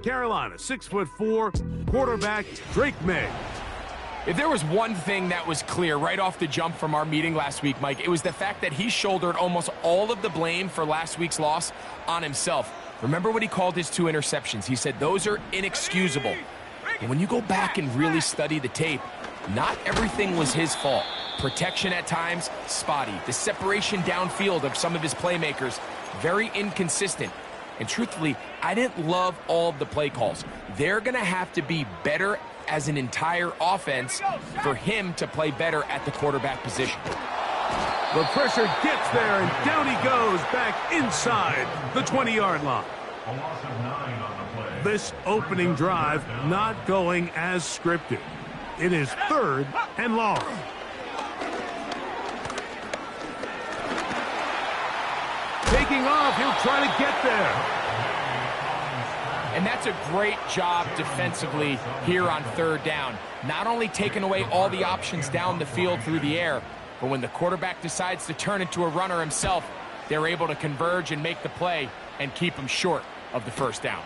Carolina, 6'4", quarterback Drake May. If there was one thing that was clear right off the jump from our meeting last week, Mike, it was the fact that he shouldered almost all of the blame for last week's loss on himself. Remember what he called his 2 interceptions? He said those are inexcusable. And when you go back and really study the tape, not everything was his fault. Protection at times, spotty. The separation downfield of some of his playmakers, very inconsistent. And truthfully, I didn't love all of the play calls. They're going to have to be better as an entire offense for him to play better at the quarterback position. The pressure gets there, and down he goes back inside the 20-yard line. This opening drive not going as scripted. It is 3rd and long. Taking off, he'll try to get there. And that's a great job defensively here on 3rd down. Not only taking away all the options down the field through the air, but when the quarterback decides to turn into a runner himself, they're able to converge and make the play and keep him short of the 1st down.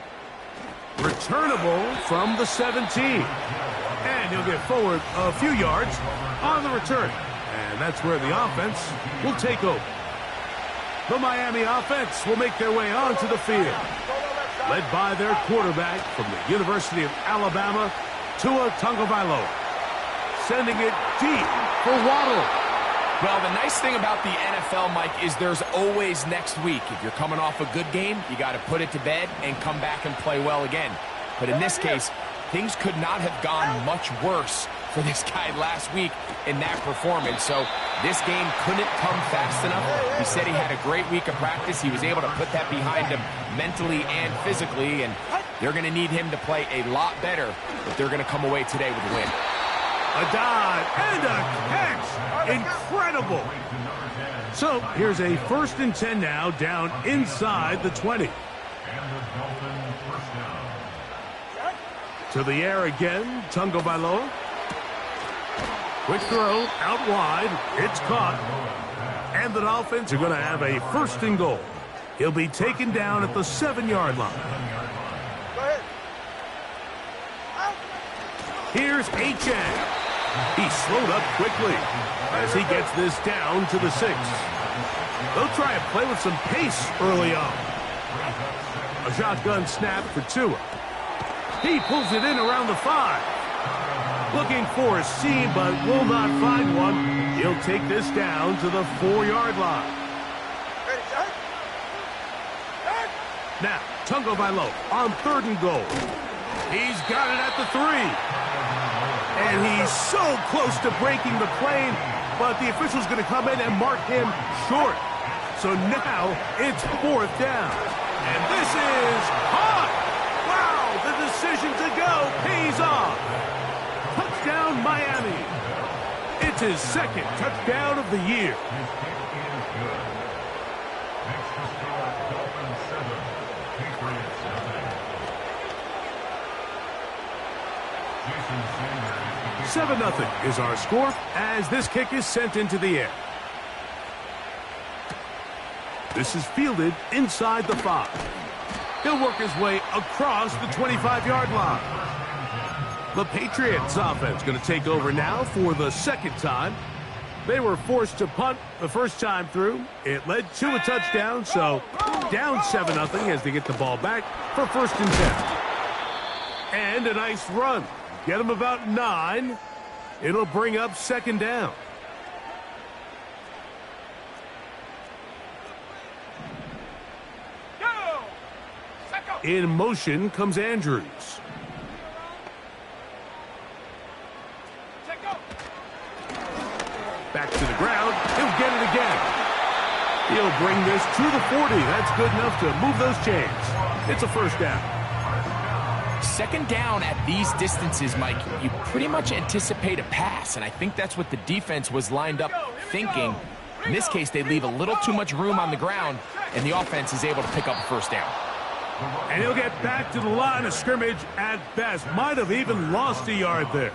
Returnable from the 17. And he'll get forward a few yards on the return. And that's where the offense will take over. The Miami offense will make their way onto the field, led by their quarterback from the University of Alabama, Tua Tagovailoa, sending it deep for Waddle. Well, the nice thing about the NFL, Mike, is there's always next week. If you're coming off a good game, you got to put it to bed and come back and play well again. But in this case, things could not have gone much worse for this guy last week in that performance. So this game couldn't come fast enough. He said he had a great week of practice. He was able to put that behind him mentally and physically, and they're going to need him to play a lot better if they're going to come away today with a win. A dive and a catch. Incredible. So here's a 1st and 10 now, down inside the 20. To the air again, Tagovailoa. Quick throw out wide. It's caught. And the Dolphins are going to have a 1st and goal. He'll be taken down at the 7-yard line. Here's Achane. He slowed up quickly as he gets this down to the 6. They'll try and play with some pace early on. A shotgun snap for Tua. He pulls it in around the 5. Looking for a seam, but will not find one. He'll take this down to the 4-yard line. Now, Tagovailoa on 3rd and goal. He's got it at the 3. And he's so close to breaking the plane, but the official's going to come in and mark him short. So now it's 4th down. And this is hot. Wow, the decision to go pays off. Touchdown, Miami. It's his 2nd touchdown of the year. Seven 0 is our score as this kick is sent into the air. This is fielded inside the 5. He'll work his way across the 25-yard line. The Patriots offense going to take over now for the 2nd time. They were forced to punt the 1st time through. It led to a touchdown, so down 7-0 as they get the ball back for 1st and 10. And a nice run. Get them about 9. It'll bring up 2nd down. In motion comes Andrews. Back to the ground. He'll get it again. He'll bring this to the 40. That's good enough to move those chains. It's a 1st down. 2nd down at these distances, Mike, you pretty much anticipate a pass, and I think that's what the defense was lined up thinking. In this case, they leave a little too much room on the ground, and the offense is able to pick up a 1st down. And he'll get back to the line of scrimmage at best. Might have even lost a yard there.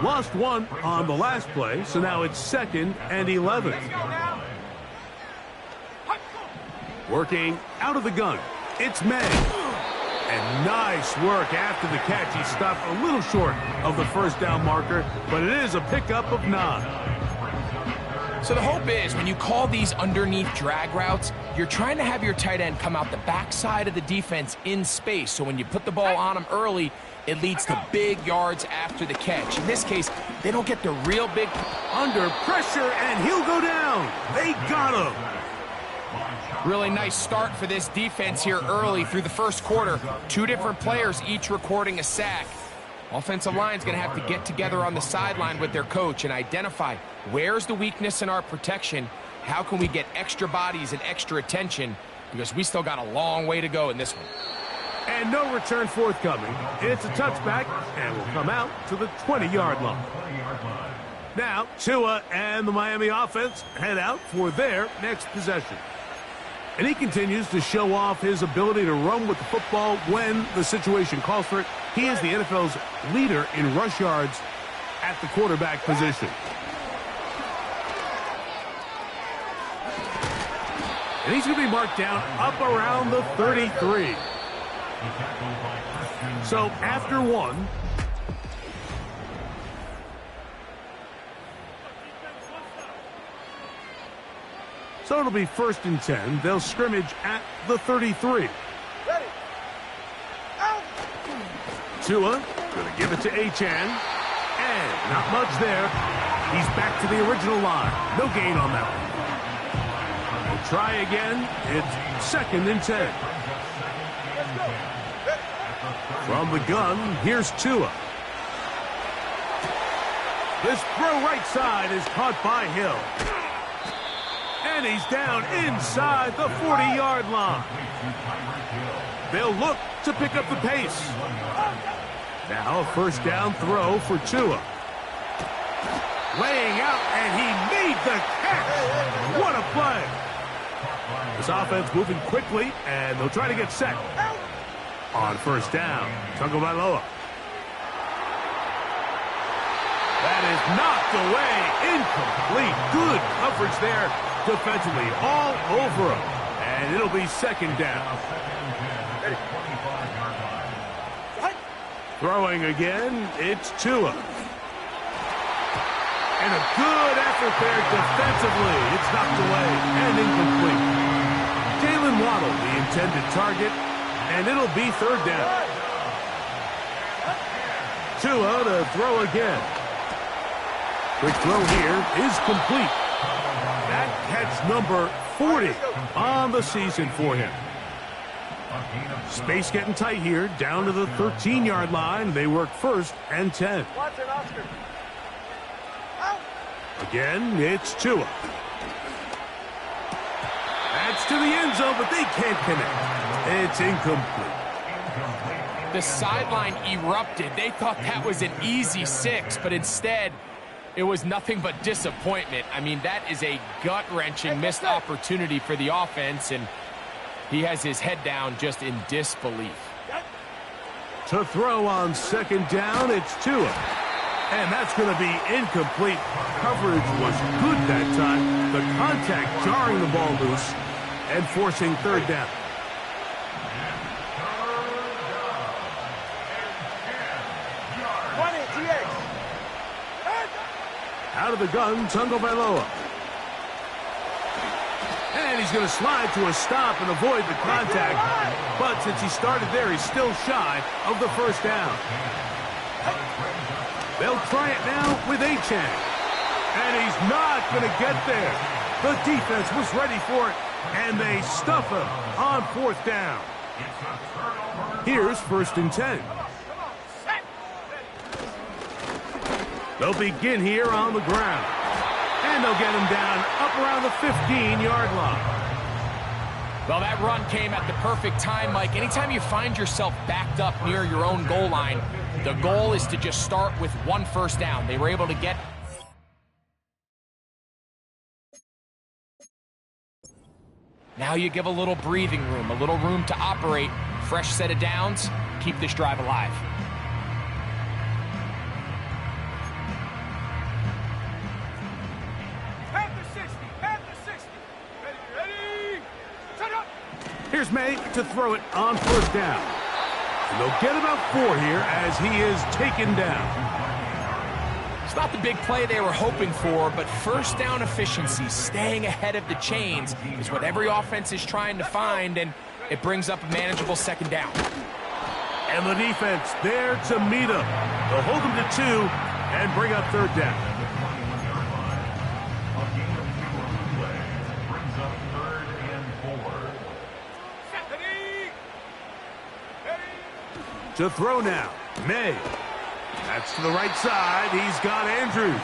Lost 1 on the last play, so now it's 2nd and 11. Working out of the gun. It's May. Nice work after the catch. He stopped a little short of the first down marker, but it is a pickup of 9. So the hope is when you call these underneath drag routes, you're trying to have your tight end come out the backside of the defense in space. So when you put the ball on him early, it leads to big yards after the catch. In this case, they don't get the real big... Under pressure, and he'll go down. They got him. Really nice start for this defense here early through the first quarter. 2 different players each recording a sack. Offensive line's going to have to get together on the sideline with their coach and identify where's the weakness in our protection, how can we get extra bodies and extra attention, because we still got a long way to go in this one. And no return forthcoming. It's a touchback, and will come out to the 20-yard line. Now, Tua and the Miami offense head out for their next possession. And he continues to show off his ability to run with the football when the situation calls for it. He is the NFL's leader in rush yards at the quarterback position. And he's going to be marked down up around the 33. So after 1, so it'll be 1st and 10. They'll scrimmage at the 33. Tua going to give it to Achane. And not much there. He's back to the original line. No gain on that one. We'll try again. It's 2nd and 10. From the gun, here's Tua. This throw right side is caught by Hill. And he's down inside the 40-yard line. They'll look to pick up the pace. Now a 1st down throw for Tua. Laying out, and he made the catch. What a play. This offense moving quickly, and they'll try to get set. On 1st down, Tagovailoa. That is knocked away. Incomplete. Good coverage there defensively. All over him. And it'll be 2nd down. Throwing again, it's Tua. And a good effort there defensively. It's knocked away and incomplete. Jalen Waddle, the intended target. And it'll be 3rd down. Tua to throw again. Quick throw here is complete. That catch number 40 on the season for him. Space getting tight here, down to the 13-yard line. They work 1st and 10. Again, it's Tua. That's to the end zone, but they can't connect. It's incomplete. The sideline erupted. They thought that was an easy 6, but instead, it was nothing but disappointment. I mean, that is a gut-wrenching missed opportunity for the offense, and he has his head down just in disbelief. To throw on 2nd down, it's Tua. And that's going to be incomplete. Coverage was good that time. The contact jarring the ball loose and forcing 3rd down. Out of the gun, Tagovailoa. And he's going to slide to a stop and avoid the contact. But since he started there, he's still shy of the 1st down. They'll try it now with Achane. And he's not going to get there. The defense was ready for it, and they stuff him on 4th down. Here's 1st and 10. They'll begin here on the ground. And they'll get him down up around the 15-yard line. Well, that run came at the perfect time, Mike. Anytime you find yourself backed up near your own goal line, the goal is to just start with 1 1st down. They were able to get... Now you give a little breathing room, a little room to operate. Fresh set of downs. Keep this drive alive. Here's May to throw it on 1st down. And they'll get about 4 here as he is taken down. It's not the big play they were hoping for, but first down efficiency, staying ahead of the chains, is what every offense is trying to find, and it brings up a manageable second down. And the defense there to meet him. They'll hold him to 2 and bring up third down. To throw now, May. That's to the right side. He's got Andrews.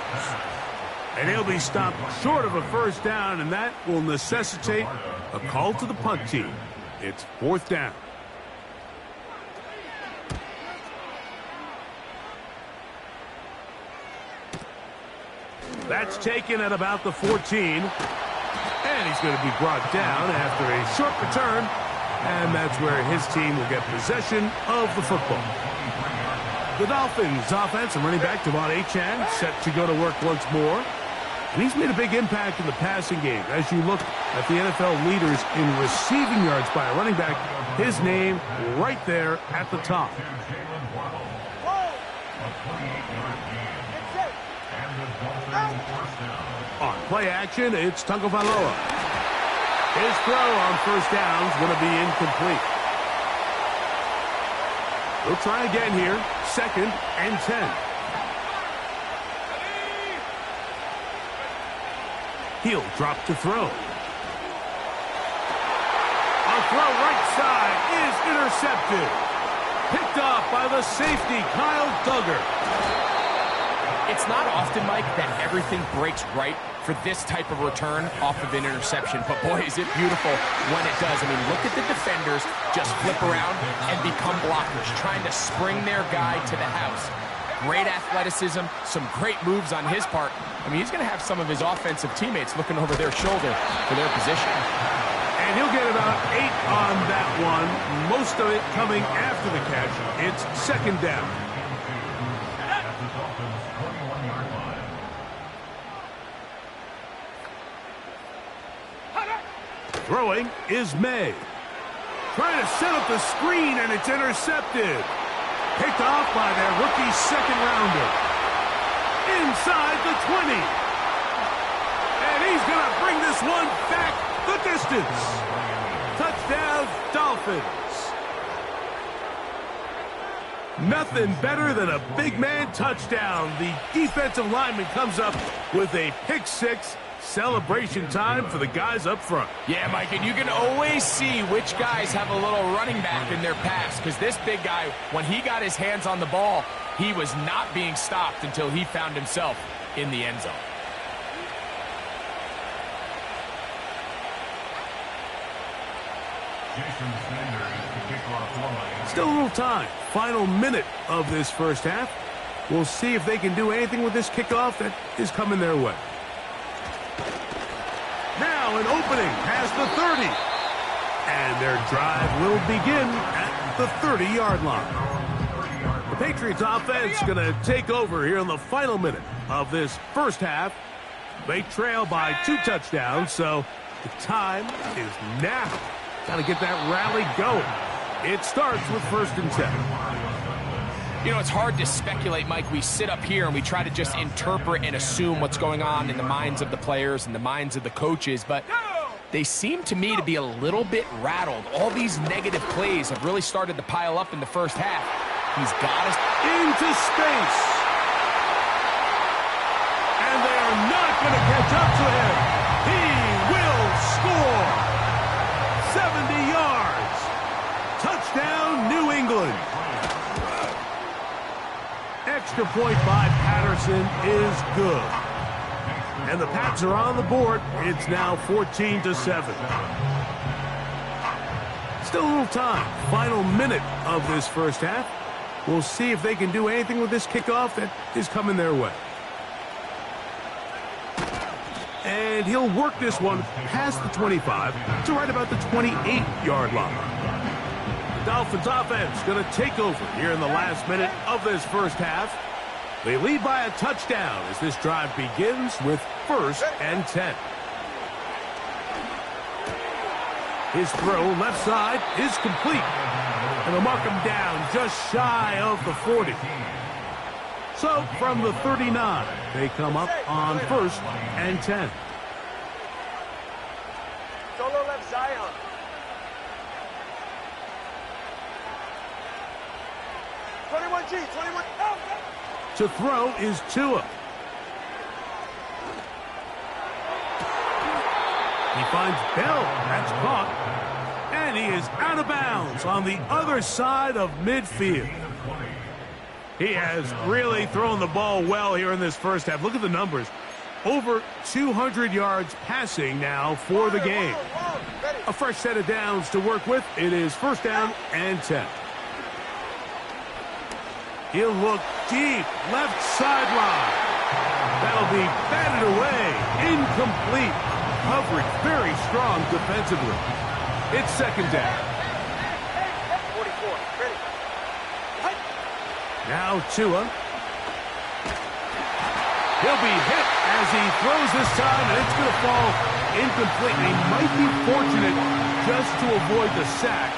And he'll be stopped short of a first down, and that will necessitate a call to the punt team. It's 4th down. That's taken at about the 14. And he's going to be brought down after a short return. And that's where his team will get possession of the football. The Dolphins offense and running back Devon Achane set to go to work once more. And he's made a big impact in the passing game. As you look at the NFL leaders in receiving yards by a running back, his name right there at the top. On play action, it's Tagovailoa. His throw on first down is going to be incomplete. We'll try again here. 2nd and 10. He'll drop to throw. A throw right side is intercepted. Picked off by the safety, Kyle Duggar. It's not often, Mike, that everything breaks right for this type of return off of an interception. But, boy, is it beautiful when it does. I mean, look at the defenders just flip around and become blockers, trying to spring their guy to the house. Great athleticism, some great moves on his part. I mean, he's going to have some of his offensive teammates looking over their shoulder for their position. And he'll get about 8 on that one, most of it coming after the catch. It's 2nd down. Throwing is May. Trying to set up the screen, and it's intercepted. Picked off by their rookie 2nd rounder. Inside the 20. And he's going to bring this one back the distance. Touchdown, Dolphins. Nothing better than a big man touchdown. The defensive lineman comes up with a pick 6. Celebration time for the guys up front. Yeah, Mike, and you can always see which guys have a little running back in their pass, because this big guy, when he got his hands on the ball, he was not being stopped until he found himself in the end zone. Still a little time. Final minute of this first half. We'll see if they can do anything with this kickoff that is coming their way. Now an opening past the 30. And their drive will begin at the 30-yard line. The Patriots offense going to take over here in the final minute of this first half. They trail by 2 touchdowns, so the time is now. Got to get that rally going. It starts with 1st and 10. You know, it's hard to speculate, Mike. We sit up here and we try to just interpret and assume what's going on in the minds of the players and the minds of the coaches, but they seem to me to be a little bit rattled. All these negative plays have really started to pile up in the first half. He's got us into space. And they are not going to catch up to him. He will score. 70 yards. Touchdown, New England. Extra point by Patterson is good. And the Pats are on the board. It's now 14-7. Still a little time. Final minute of this first half. We'll see if they can do anything with this kickoff that is coming their way. And he'll work this one past the 25 to right about the 28-yard line. The Dolphins offense going to take over here in the last minute of this first half. They lead by a touchdown as this drive begins with 1st and 10. His throw left side is complete. And they'll mark him down just shy of the 40. So from the 39, they come up on 1st and 10. Solo left Zion. To throw is Tua. He finds Bell. That's caught. And he is out of bounds on the other side of midfield. He has really thrown the ball well here in this first half. Look at the numbers. Over 200 yards passing now for the game. A fresh set of downs to work with. It is 1st down and 10. He'll look deep, left sideline. That'll be batted away, incomplete. Coverage very strong defensively. It's 2nd down. 44, ready. Now Tua. He'll be hit as he throws this time, and it's going to fall incomplete. He might be fortunate just to avoid the sack,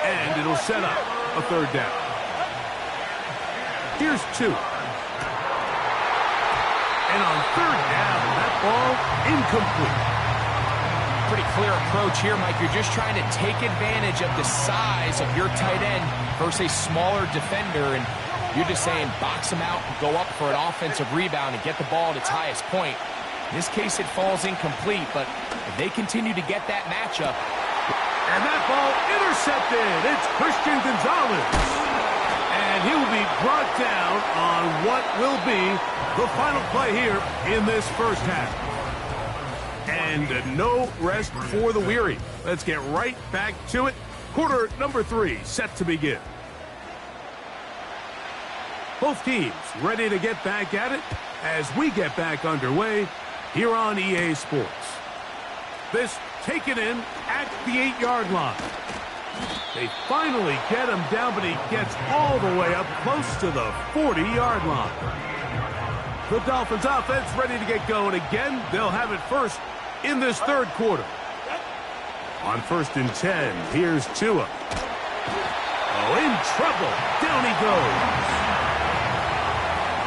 and it'll set up a 3rd down. Here's 2. And on 3rd down, that ball incomplete. Pretty clear approach here, Mike. You're just trying to take advantage of the size of your tight end versus a smaller defender, and you're just saying box him out and go up for an offensive rebound and get the ball at its highest point. In this case, it falls incomplete, but if they continue to get that matchup. And that ball intercepted. It's Christian Gonzalez. And he will be brought down on what will be the final play here in this first half. And no rest for the weary. Let's get right back to it. Quarter number 3 set to begin. Both teams ready to get back at it as we get back underway here on EA Sports. This taken in at the 8-yard line. They finally get him down, but he gets all the way up close to the 40-yard line. The Dolphins offense ready to get going again. They'll have it first in this 3rd quarter. On 1st and 10, here's Tua. Oh, in trouble. Down he goes.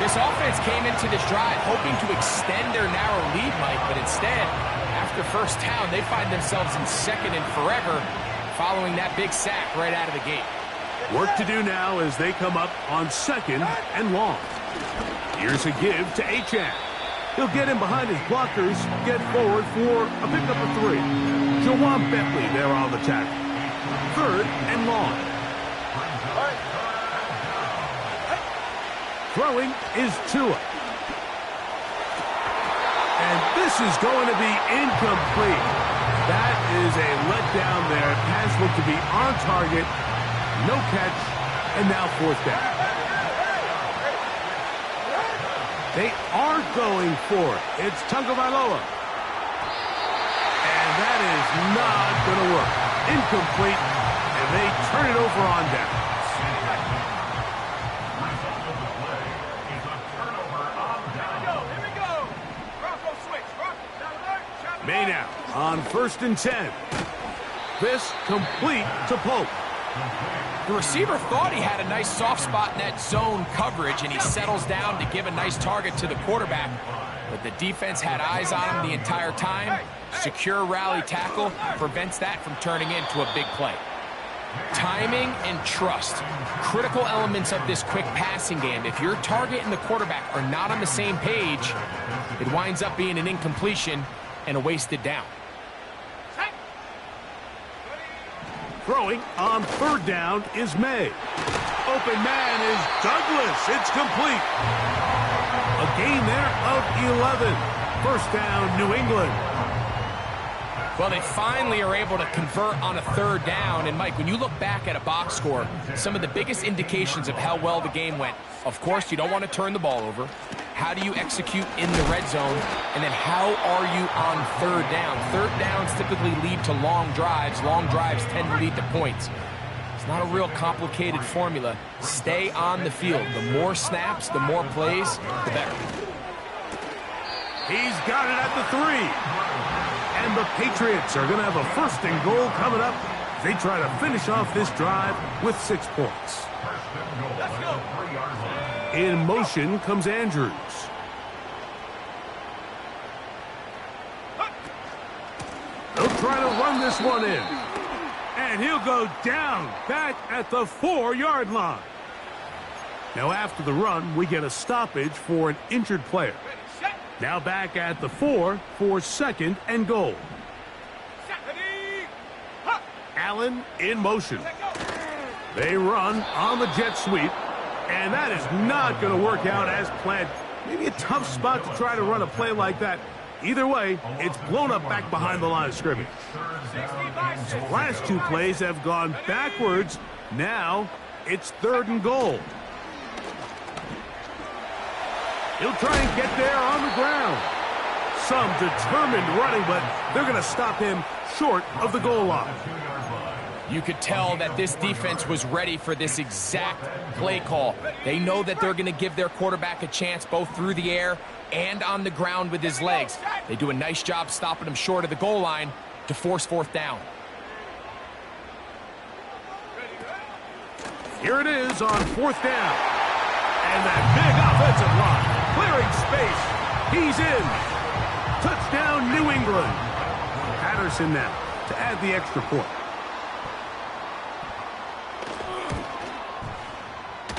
This offense came into this drive hoping to extend their narrow lead, Mike, but instead, after 1st down, they find themselves in 2nd and forever following that big sack right out of the gate. Work to do now as they come up on 2nd and long. Here's a give to Achane. He'll get in behind his blockers, get forward for a pickup of 3. Jawan Bentley there on the tackle. 3rd and long. Throwing is Tua. And this is going to be incomplete. That is a letdown there. Pass looked to be on target. No catch. And now 4th down. They are going for it. It's Tagovailoa. And that is not going to work. Incomplete. And they turn it over on down. May now on 1st and 10. This complete to Pope. The receiver thought he had a nice soft spot in that zone coverage, and he settles down to give a nice target to the quarterback. But the defense had eyes on him the entire time. Secure rally tackle prevents that from turning into a big play. Timing and trust, critical elements of this quick passing game. If your target and the quarterback are not on the same page, it winds up being an incompletion and a wasted down. Throwing on 3rd down is May. Open man is Douglas. It's complete. A gain there of 11. 1st down, New England. Well, they finally are able to convert on a 3rd down. And, Mike, when you look back at a box score, some of the biggest indications of how well the game went, of course, you don't want to turn the ball over. How do you execute in the red zone? And then how are you on 3rd down? 3rd downs typically lead to long drives. Long drives tend to lead to points. It's not a real complicated formula. Stay on the field. The more snaps, the more plays, the better. He's got it at the 3. And the Patriots are going to have a 1st and goal coming up they try to finish off this drive with 6 points. Let's go. In motion comes Andrews. They'll try to run this one in. And he'll go down back at the 4-yard line. Now after the run, we get a stoppage for an injured player. Now back at the 4 for 2nd and goal. Allen in motion. They run on the jet sweep, and that is not going to work out as planned. Maybe a tough spot to try to run a play like that. Either way, it's blown up back behind the line of scrimmage. So the last 2 plays have gone backwards. Now it's 3rd and goal. He'll try and get there on the ground. Some determined running, but they're going to stop him short of the goal line. You could tell that this defense was ready for this exact play call. They know that they're going to give their quarterback a chance both through the air and on the ground with his legs. They do a nice job stopping him short of the goal line to force 4th down. Here it is on 4th down. And that big offensive line clearing space. He's in. Touchdown, New England. Patterson now to add the extra point.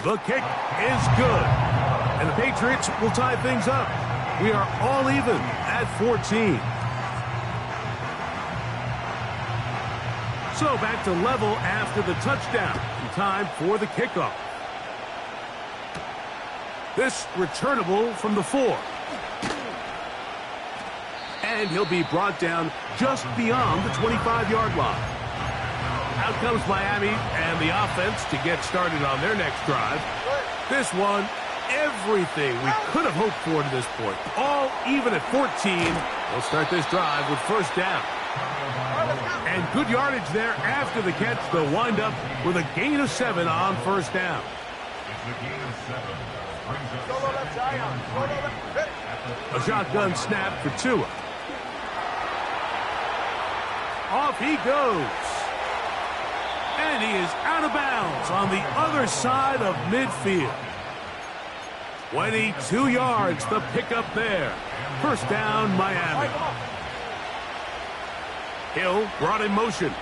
The kick is good. And the Patriots will tie things up. We are all even at 14. So back to level after the touchdown. Time for the kickoff. This returnable from the 4. And he'll be brought down just beyond the 25-yard line. Out comes Miami and the offense to get started on their next drive. This one, everything we could have hoped for to this point. All even at 14. They'll start this drive with 1st down. And good yardage there after the catch. They'll wind up with a gain of 7 on 1st down. A shotgun snap for Tua. Off he goes. And he is out of bounds on the other side of midfield. 22 yards, the pickup there. 1st down, Miami. Hill brought in motion.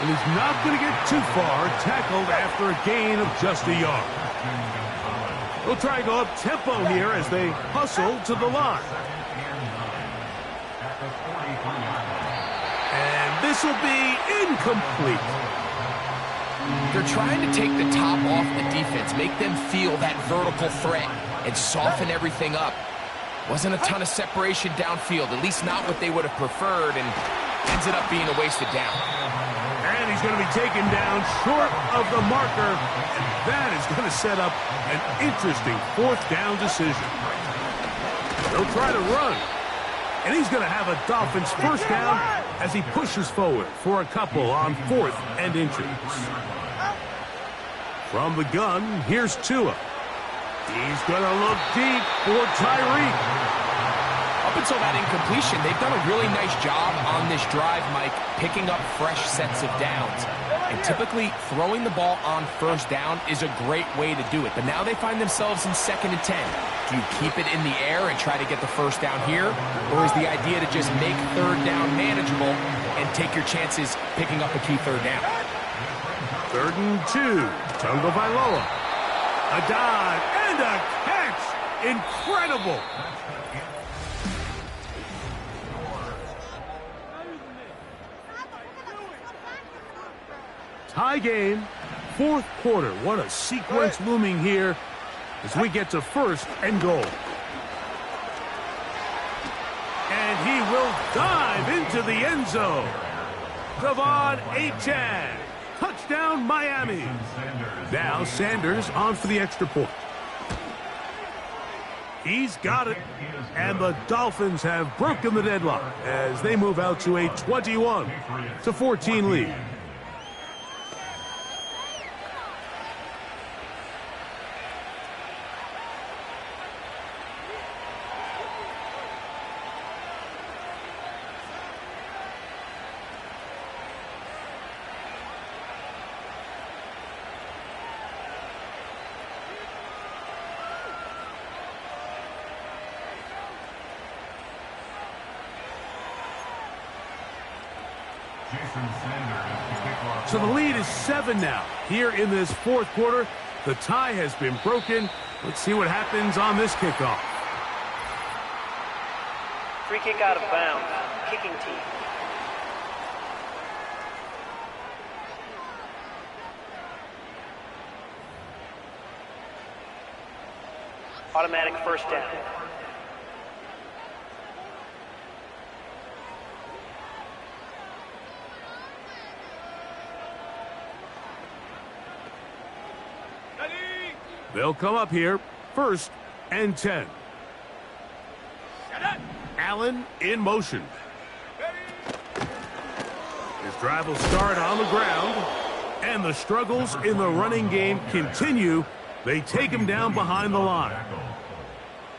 And he's not going to get too far, tackled after a gain of just a yard. They'll try and go up tempo here as they hustle to the line. And this will be incomplete. They're trying to take the top off the defense, make them feel that vertical threat, and soften everything up. Wasn't a ton of separation downfield, at least not what they would have preferred, and ended up being a wasted down. And he's going to be taken down short of the marker. And that is going to set up an interesting 4th down decision. They'll try to run. And he's going to have a Dolphins 1st down as he pushes forward for a couple on 4th and inches. From the gun, here's Tua. He's going to look deep for Tyreek. Up until that incompletion, they've done a really nice job on this drive, Mike, picking up fresh sets of downs. And typically, throwing the ball on 1st down is a great way to do it. But now they find themselves in 2nd and 10. Do you keep it in the air and try to get the 1st down here? Or is the idea to just make 3rd down manageable and take your chances picking up a key 3rd down? 3rd and 2. Tungo Vailoa. A dive and a catch. Incredible. Tie game, 4th quarter. What a sequence looming here as we get to 1st and goal. And he will dive into the end zone. Devon Achane. Touchdown, Miami. Now Sanders on for the extra point. He's got it. And the Dolphins have broken the deadlock as they move out to a 21-14 lead. So the lead is 7 now. Here in this fourth quarter, the tie has been broken. Let's see what happens on this kickoff. Free kick out of bounds. Kicking team. Automatic first down. They'll come up here, 1st and 10. Allen in motion. His drive will start on the ground, and the struggles in the running game continue. They take him down behind the line.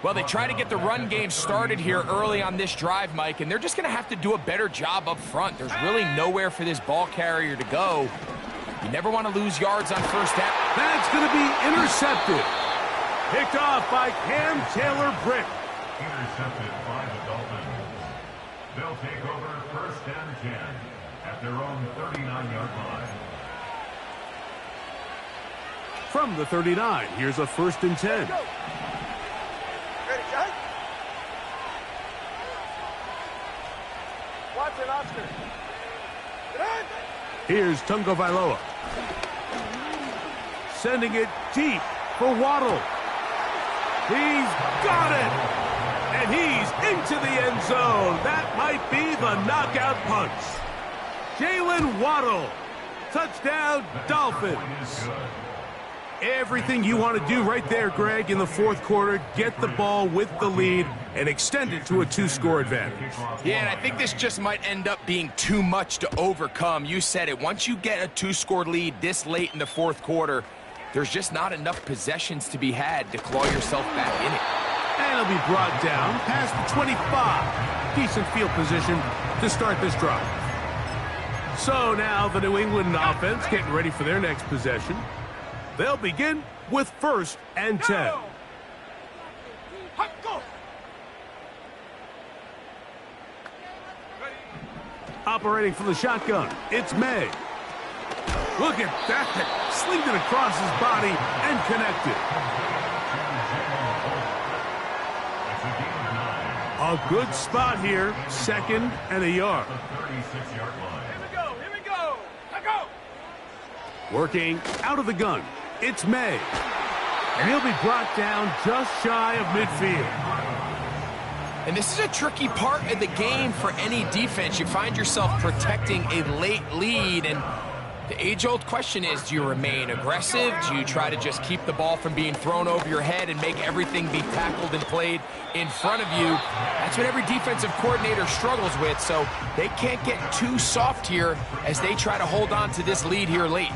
Well, they try to get the run game started here early on this drive, Mike, and they're just going to have to do a better job up front. There's really nowhere for this ball carrier to go. You never want to lose yards on first down. That's going to be intercepted. Picked off by Cam Taylor-Britt. Intercepted by the Dolphins. They'll take over 1st and 10 at their own 39-yard line. From the 39, here's a 1st and 10. Ready, guys? Watson, Oscar. Here's Tungo Vailoa. Sending it deep for Waddle. He's got it! And he's into the end zone. That might be the knockout punch. Jalen Waddle. Touchdown, Dolphins. Everything you want to do right there, Greg, in the fourth quarter. Get the ball with the lead and extend it to a 2-score advantage. Yeah, and I think this just might end up being too much to overcome. You said it. Once you get a 2-score lead this late in the fourth quarter, there's just not enough possessions to be had to claw yourself back in it. And he'll be brought down past the 25. Decent field position to start this drive. So now the New England offense getting ready for their next possession. They'll begin with 1st and 10. Operating from the shotgun, it's May. Look at that. Slinged it across his body and connected. A good spot here, 2nd and a yard. Here we go. Let go. Working out of the gun, it's May. And he'll be brought down just shy of midfield. And this is a tricky part of the game for any defense. You find yourself protecting a late lead, and the age-old question is, do you remain aggressive? Do you try to just keep the ball from being thrown over your head and make everything be tackled and played in front of you? That's what every defensive coordinator struggles with, so they can't get too soft here as they try to hold on to this lead here late.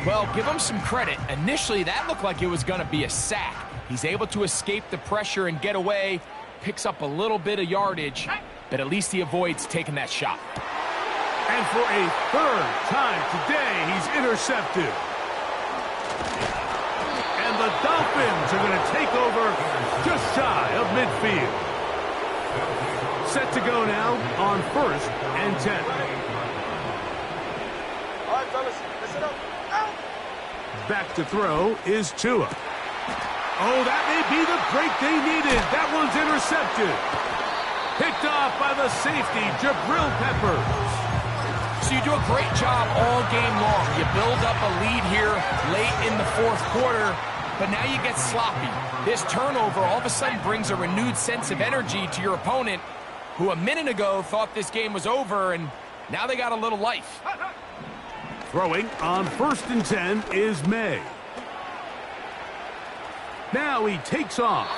Well, give him some credit. Initially, that looked like it was going to be a sack. He's able to escape the pressure and get away, picks up a little bit of yardage, but at least he avoids taking that shot. And for a 3rd time today, he's intercepted. And the Dolphins are going to take over just shy of midfield. Set to go now on 1st and 10. All right, fellas, listen up. Out. Back to throw is Tua. Oh, that may be the break they needed. That one's intercepted. Picked off by the safety, Jabril Peppers. So you do a great job all game long. You build up a lead here late in the fourth quarter, but now you get sloppy. This turnover all of a sudden brings a renewed sense of energy to your opponent, who a minute ago thought this game was over, and now they got a little life. Throwing on 1st and 10 is May. Now he takes off.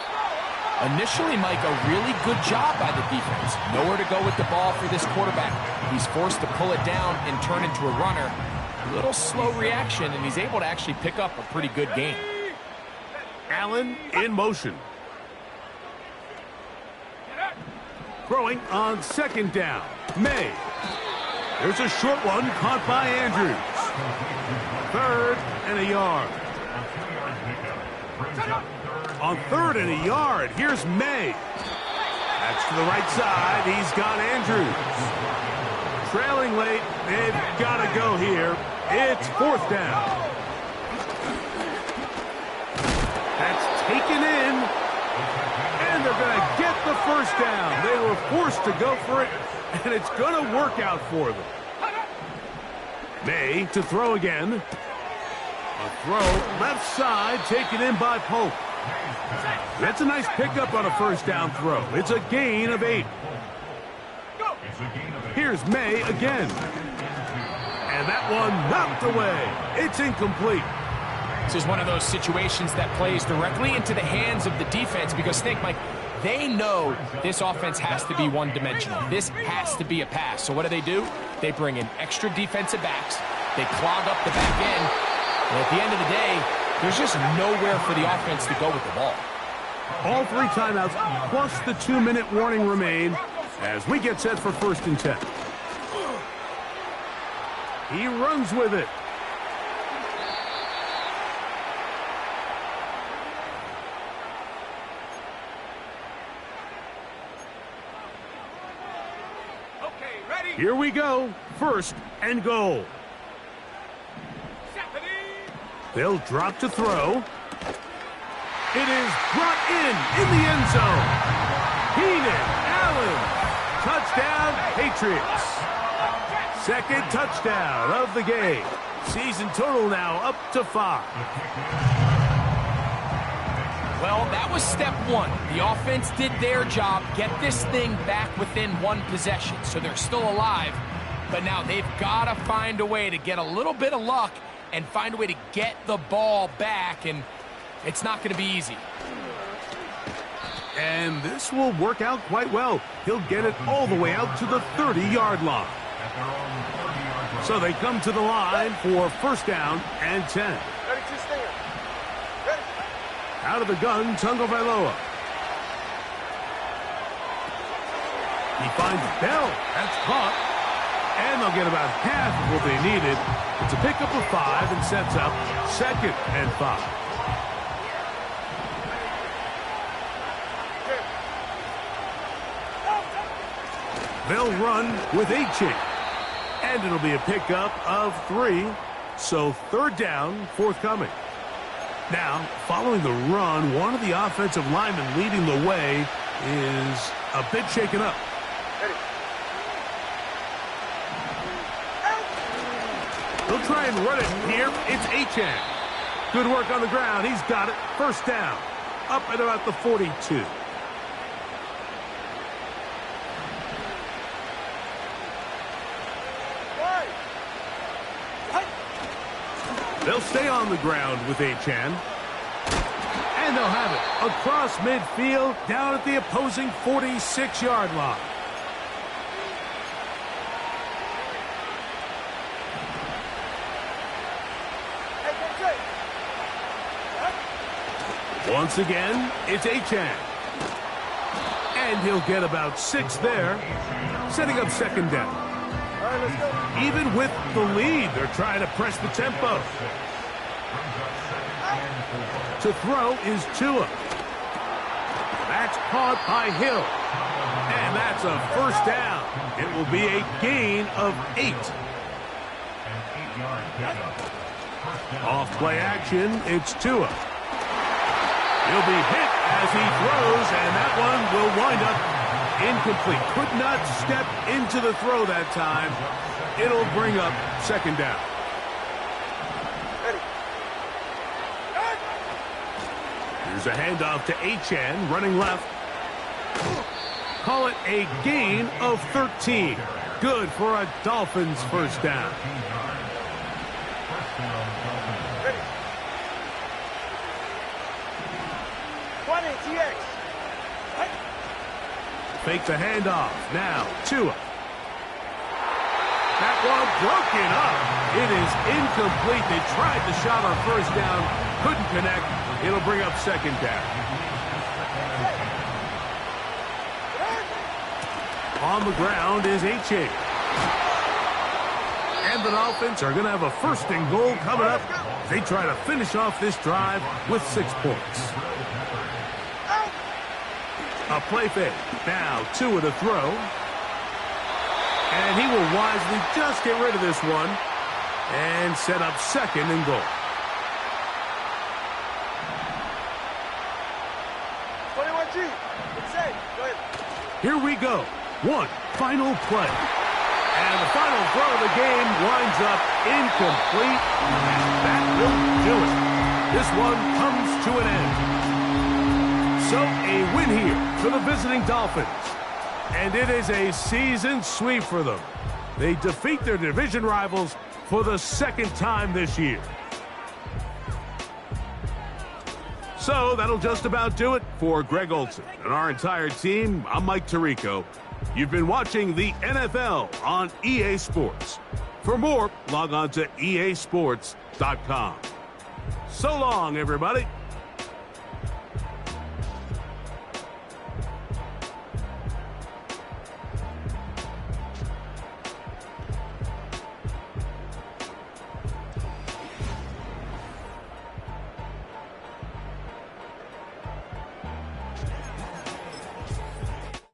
Initially, Mike, a really good job by the defense. Nowhere to go with the ball for this quarterback. He's forced to pull it down and turn into a runner. A little slow reaction, and he's able to actually pick up a pretty good game. Allen in motion. Throwing on 2nd down. May. There's a short one caught by Andrews. 3rd and a yard. On 3rd and a yard, here's May. That's to the right side. He's got Andrews. trailing late. They've got to go here. It's fourth down. That's taken in. And they're going to get the first down. They were forced to go for it, and it's going to work out for them. May to throw again. A throw left side taken in by Polk. That's a nice pickup on a first down throw. It's a gain of 8. Here's May again. And that one knocked away. It's incomplete. This is one of those situations that plays directly into the hands of the defense because, think, Mike, they know this offense has to be one-dimensional. This has to be a pass. So what do? They bring in extra defensive backs. They clog up the back end. And at the end of the day, there's just nowhere for the offense to go with the ball. All 3 timeouts plus the 2-minute warning remain as we get set for 1st and 10. He runs with it. Here we go. 1st and goal. They'll drop to throw. It is brought in the end zone. Keenan Allen. Touchdown, Patriots. 2nd touchdown of the game. Season total now up to 5. Well, that was step 1. The offense did their job, get this thing back within 1 possession, so they're still alive. But now they've got to find a way to get a little bit of luck and find a way to get the ball back, and it's not going to be easy. And this will work out quite well. He'll get it all the way out to the 30-yard line. So they come to the line for 1st down and 10. Ready to stand. Ready. Out of the gun, Tungo Vailoa. He finds Bell. That's caught. And they'll get about half of what they needed. It's a pickup of 5 and sets up 2nd and 5. They'll run with Achane. And it'll be a pickup of 3. So 3rd down, forthcoming. Now, following the run, one of the offensive linemen leading the way is a bit shaken up. They'll try and run it here. It's Achane. Good work on the ground. He's got it. 1st down. Up at about the 42. They'll stay on the ground with Achane. And they'll have it across midfield down at the opposing 46-yard line. Once again, it's Achane. And he'll get about 6 there, setting up 2nd down. All right, let's go. Even with the lead, they're trying to press the tempo. To throw is Tua. That's caught by Hill. And that's a 1st down. It will be a gain of 8. Off play action, it's Tua. He'll be hit as he throws, and that one will wind up incomplete. Could not step into the throw that time. It'll bring up 2nd down. Here's a handoff to Achane, running left. Call it a gain of 13. Good for a Dolphins 1st down. Fake the handoff. Now, Tua. That one broken up. It is incomplete. They tried the shot on 1st down. Couldn't connect. It'll bring up 2nd down. On the ground is Achane. And the Dolphins are going to have a 1st and goal coming up. They try to finish off this drive with 6 points. A play fake. Now, Tua to throw. And he will wisely just get rid of this one and set up second and goal. 21G. It's safe. Go ahead. Here we go. One final play. And the final throw of the game winds up incomplete. And that will do it. This one comes to an end. So a win here for the visiting Dolphins. And it is a season sweep for them. They defeat their division rivals for the second time this year. So that'll just about do it for Greg Olsen and our entire team. I'm Mike Tirico. You've been watching the NFL on EA Sports. For more, log on to easports.com. So long, everybody.